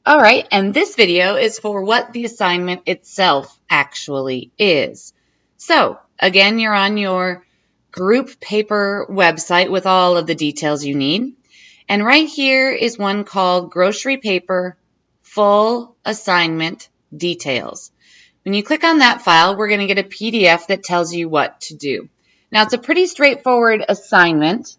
All right, and this video is for what the assignment itself actually is. So, again, you're on your group paper website with all of the details you need. And right here is one called Grocery Paper Full Assignment Details. When you click on that file, we're going to get a PDF that tells you what to do. Now, it's a pretty straightforward assignment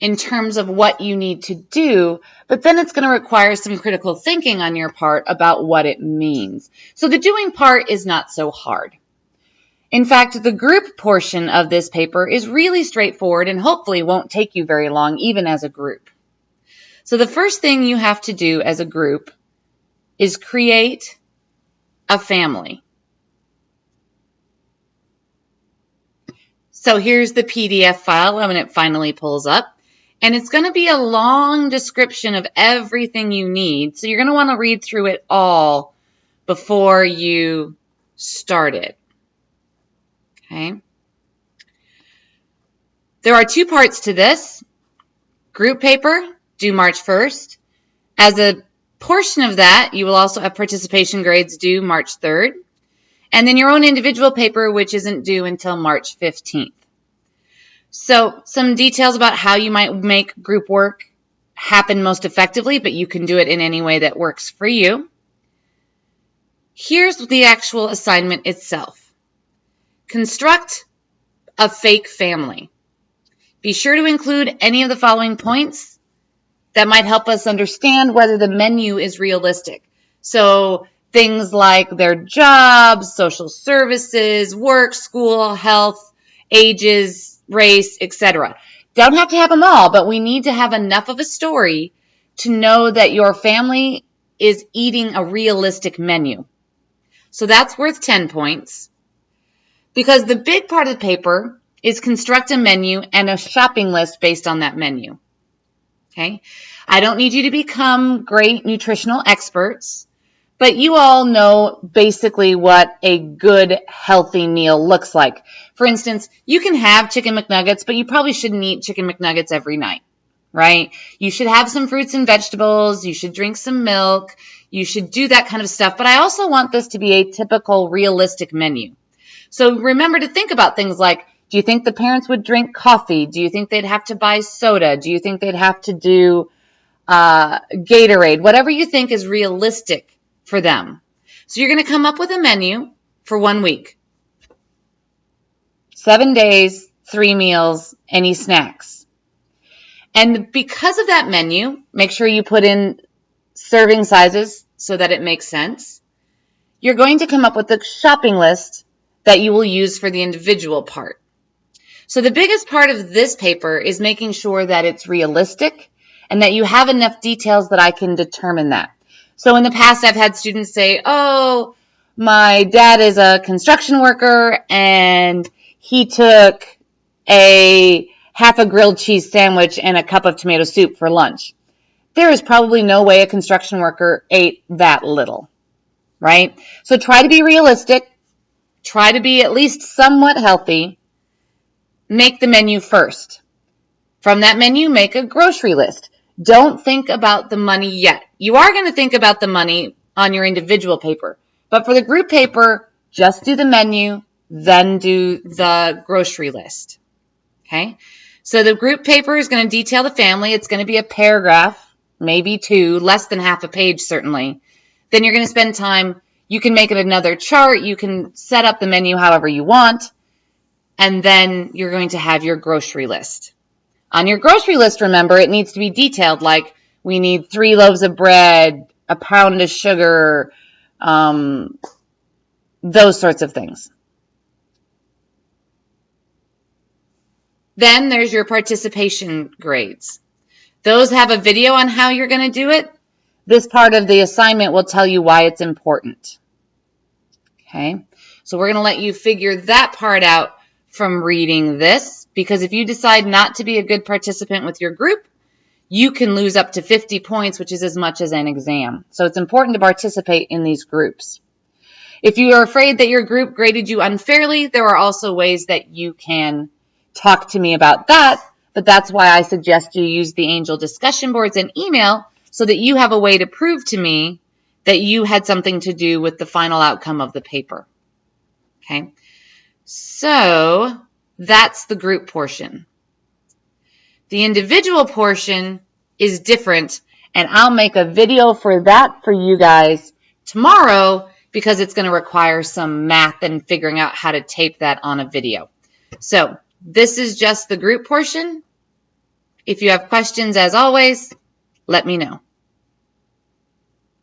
in terms of what you need to do, but then it's going to require some critical thinking on your part about what it means. So the doing part is not so hard. In fact, the group portion of this paper is really straightforward and hopefully won't take you very long, even as a group. So the first thing you have to do as a group is create a family. So here's the PDF file when it finally pulls up. And it's going to be a long description of everything you need. So you're going to want to read through it all before you start it. Okay. There are two parts to this. Group paper, due March 1st. As a portion of that, you will also have participation grades due March 3rd. And then your own individual paper, which isn't due until March 15th. So some details about how you might make group work happen most effectively, but you can do it in any way that works for you. Here's the actual assignment itself. Construct a fake family. Be sure to include any of the following points that might help us understand whether the menu is realistic. So things like their jobs, social services, work, school, health, ages, race, etc. Don't have to have them all, but we need to have enough of a story to know that your family is eating a realistic menu. So that's worth 10 points. Because the big part of the paper is construct a menu and a shopping list based on that menu. Okay? I don't need you to become great nutritional experts, but you all know basically what a good, healthy meal looks like. For instance, you can have chicken McNuggets, but you probably shouldn't eat chicken McNuggets every night, right? You should have some fruits and vegetables. You should drink some milk. You should do that kind of stuff. But I also want this to be a typical, realistic menu. So remember to think about things like, do you think the parents would drink coffee? Do you think they'd have to buy soda? Do you think they'd have to do Gatorade? Whatever you think is realistic for them. So you're going to come up with a menu for 1 week. 7 days, 3 meals, any snacks. And because of that menu, make sure you put in serving sizes so that it makes sense. You're going to come up with a shopping list that you will use for the individual part. So the biggest part of this paper is making sure that it's realistic and that you have enough details that I can determine that. So in the past, I've had students say, oh, my dad is a construction worker and he took half a grilled cheese sandwich and a cup of tomato soup for lunch. There is probably no way a construction worker ate that little, right? So try to be realistic. Try to be at least somewhat healthy. Make the menu first. From that menu, make a grocery list. Don't think about the money yet. You are going to think about the money on your individual paper. But for the group paper, just do the menu, then do the grocery list. Okay? So the group paper is going to detail the family. It's going to be a paragraph, maybe 2, less than half a page certainly. Then you're going to spend time. You can make it another chart. You can set up the menu however you want. And then you're going to have your grocery list. On your grocery list, remember, it needs to be detailed, like we need 3 loaves of bread, a pound of sugar, those sorts of things. Then there's your participation grades. Those have a video on how you're going to do it. This part of the assignment will tell you why it's important. Okay, so we're going to let you figure that part out from reading this, because if you decide not to be a good participant with your group, you can lose up to 50 points, which is as much as an exam. So it's important to participate in these groups. If you are afraid that your group graded you unfairly, there are also ways that you can talk to me about that, but that's why I suggest you use the Angel discussion boards and email so that you have a way to prove to me that you had something to do with the final outcome of the paper. Okay, so that's the group portion. The individual portion is different, and I'll make a video for that for you guys tomorrow because it's going to require some math and figuring out how to tape that on a video. So this is just the group portion. If you have questions, as always, let me know.